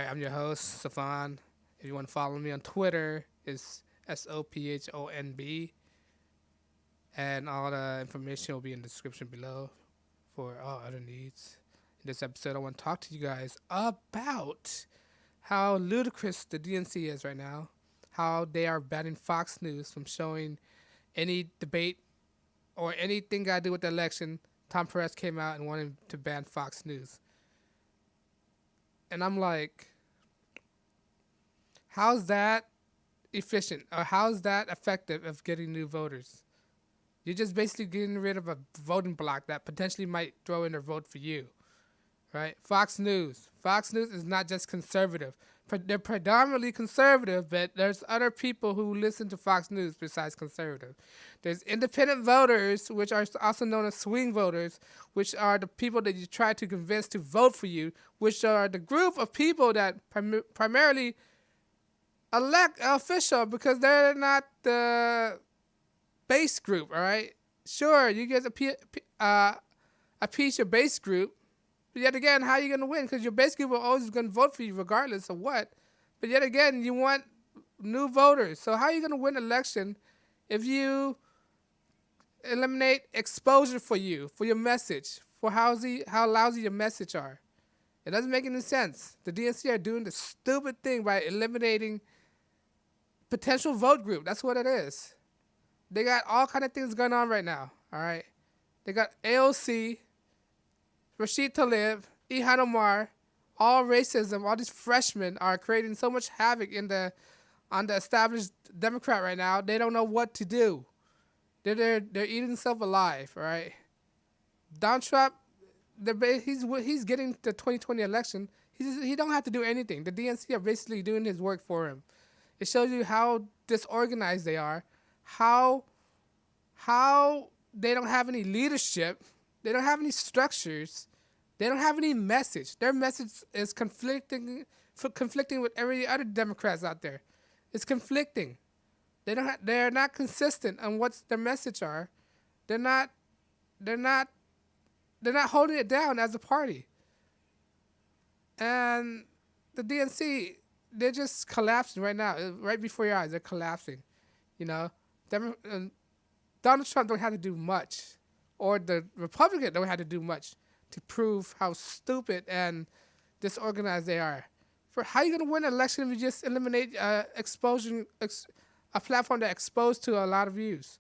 right, I'm your host, Safan. If you want to follow me on Twitter, it's SOPHONB. And all the information will be in the description below for all other needs. In this episode, I want to talk to you guys about how ludicrous the DNC is right now, how they are banning Fox News from showing any debate or anything got to do with the election. Tom Perez came out and wanted to ban Fox News. And I'm like, how's that efficient or how's that effective of getting new voters? You're just basically getting rid of a voting block that potentially might throw in their vote for you, right? Fox News. Fox News is not just conservative. They're predominantly conservative, but there's other people who listen to Fox News besides conservative. There's independent voters, which are also known as swing voters, which are the people that you try to convince to vote for you, which are the group of people that primarily elect an official because they're not the base group, all right? Sure, you get a piece your base group, but yet again, how are you going to win? Because your base group will always going to vote for you regardless of what. But yet again, you want new voters. So how are you going to win an election if you eliminate exposure for you, for your message, for how lousy your message are? It doesn't make any sense. The DNC are doing the stupid thing by eliminating potential vote group. That's what it is. They got all kind of things going on right now, all right? They got AOC, Rashid Tlaib, Ilhan Omar, all racism. All these freshmen are creating so much havoc on the established Democrat right now. They don't know what to do. They're eating themselves alive, all right? Donald Trump, he's getting the 2020 election. He don't have to do anything. The DNC are basically doing his work for him. It shows you how disorganized they are, how they don't have any leadership, they don't have any structures, they don't have any message. Their message is conflicting with every other Democrats out there. It's conflicting. They're not consistent on what their message are. They're not holding it down as a party. And the DNC, they're just collapsing right now, right before your eyes. They're collapsing, you know. Donald Trump don't have to do much, or the Republicans don't have to do much to prove how stupid and disorganized they are. For how are you going to win an election if you just eliminate a platform that exposed to a lot of views?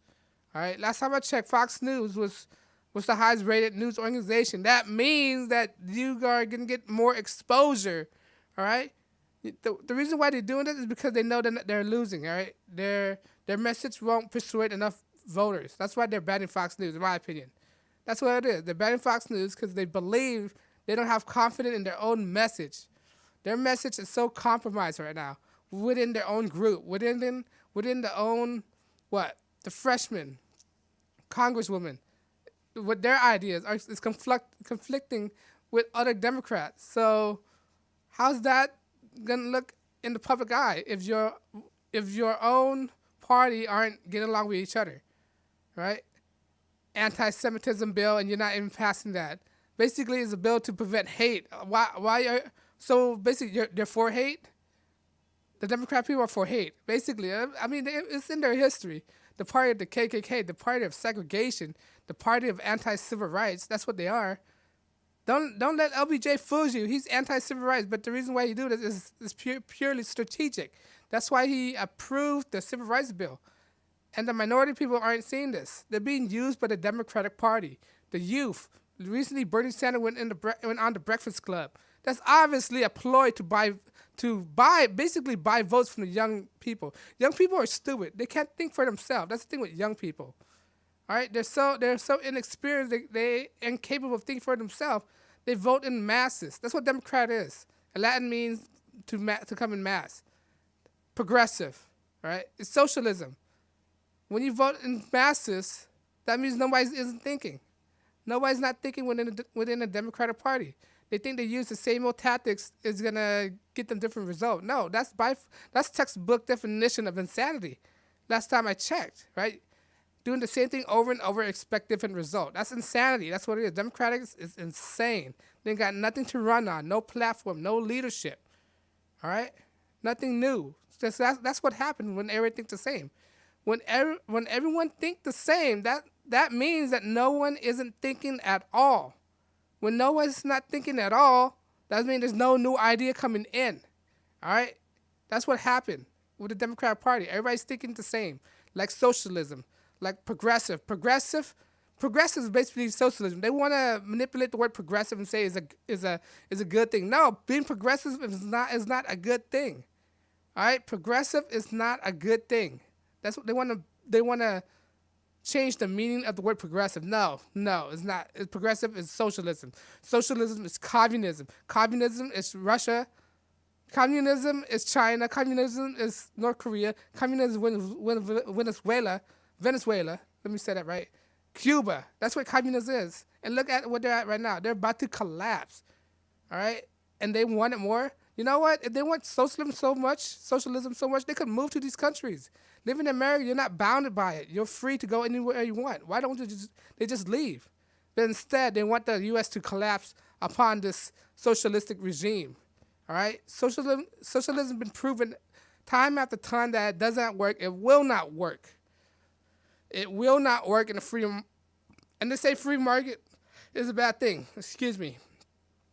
All right. Last time I checked, Fox News was the highest rated news organization. That means that you are going to get more exposure. All right. The reason why they're doing this is because they know that they're losing. All right. Their message won't persuade enough voters. That's why they're banning Fox News, in my opinion. That's what it is. They're banning Fox News because they believe they don't have confidence in their own message. Their message is so compromised right now within their own group, within their own, the freshman, congresswoman, with their ideas is conflicting with other Democrats. So how's that gonna look in the public eye if your own party aren't getting along with each other, right? Anti-Semitism bill, and you're not even passing that. Basically, it's a bill to prevent hate. So basically, they're for hate? The Democrat people are for hate. Basically, I mean, it's in their history. The party of the KKK, the party of segregation, the party of anti-civil rights, that's what they are. Don't let LBJ fool you. He's anti-civil rights, but the reason why he do this is purely strategic. That's why he approved the civil rights bill. And the minority people aren't seeing this. They're being used by the Democratic Party, the youth. Recently, Bernie Sanders went on the Breakfast Club. That's obviously a ploy to basically buy votes from the young people. Young people are stupid. They can't think for themselves. That's the thing with young people. All right, they're so inexperienced. They incapable of thinking for themselves. They vote in masses. That's what Democrat is. Latin means to come in mass. Progressive, right? It's socialism. When you vote in masses, that means nobody isn't thinking. Nobody's not thinking within the Democratic Party. They think they use the same old tactics is gonna get them different results. No, that's textbook definition of insanity. Last time I checked, right? Doing the same thing over and over, expect different result. That's insanity. That's what it is. Democratic is insane. They got nothing to run on, no platform, no leadership. All right, nothing new. That's what happened when everything's the same. When everyone think the same, that means that no one isn't thinking at all. When no one's not thinking at all, that means there's no new idea coming in. All right, that's what happened with the Democratic Party. Everybody's thinking the same, like socialism, like progressive. Progressive is basically socialism. They want to manipulate the word progressive and say is a good thing. No, being progressive is not a good thing. All right, progressive is not a good thing. That's what they want to change the meaning of the word progressive. No, it's not. Progressive is socialism. Socialism is communism. Communism is Russia. Communism is China. Communism is North Korea. Communism is Venezuela. Let me say that right. Cuba. That's what communism is. And look at what they're at right now. They're about to collapse. All right? And they want it more. You know what? If they want socialism so much, they could move to these countries. Living in America, you're not bounded by it. You're free to go anywhere you want. Why don't they just leave? But instead, they want the U.S. to collapse upon this socialistic regime. All right? Socialism has been proven time after time that it does not work. It will not work. It will not work in a free, and they say free market is a bad thing. Excuse me.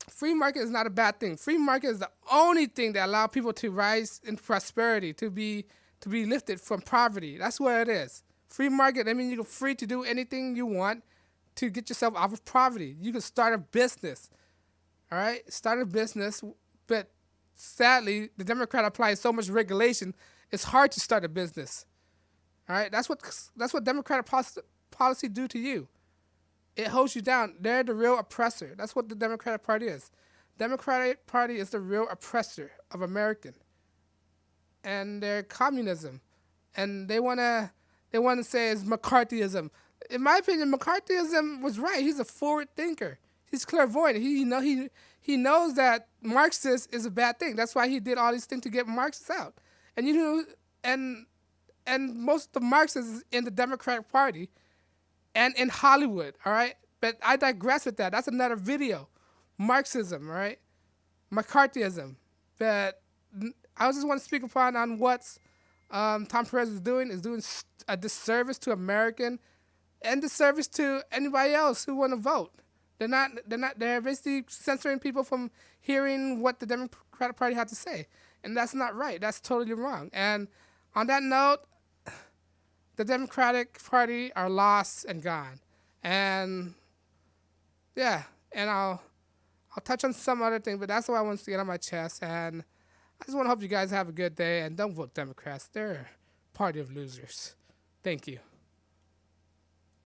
Free market is not a bad thing. Free market is the only thing that allows people to rise in prosperity, to be lifted from poverty. That's what it is. Free market, I mean, you're free to do anything you want to get yourself out of poverty. You can start a business. All right? Start a business, but sadly, the Democrat applies so much regulation, it's hard to start a business. All right, that's what Democratic policy do to you. It holds you down. They're the real oppressor. That's what the Democratic Party is. Democratic Party is the real oppressor of American, and they're communism, and they wanna say it's McCarthyism. In my opinion, McCarthyism was right. He's a forward thinker. He's clairvoyant. He knows that Marxist is a bad thing. That's why he did all these things to get Marxists out. And most of the Marxists in the Democratic Party and in Hollywood, all right? But I digress with that. That's another video. Marxism, all right? McCarthyism. But I just want to speak upon on what Tom Perez is doing a disservice to American and disservice to anybody else who want to vote. They're basically censoring people from hearing what the Democratic Party had to say. And that's not right. That's totally wrong. And on that note, the Democratic Party are lost and gone. And yeah, and I'll touch on some other thing, but that's what I want to get on my chest. And I just want to hope you guys have a good day and don't vote Democrats. They're a party of losers. Thank you.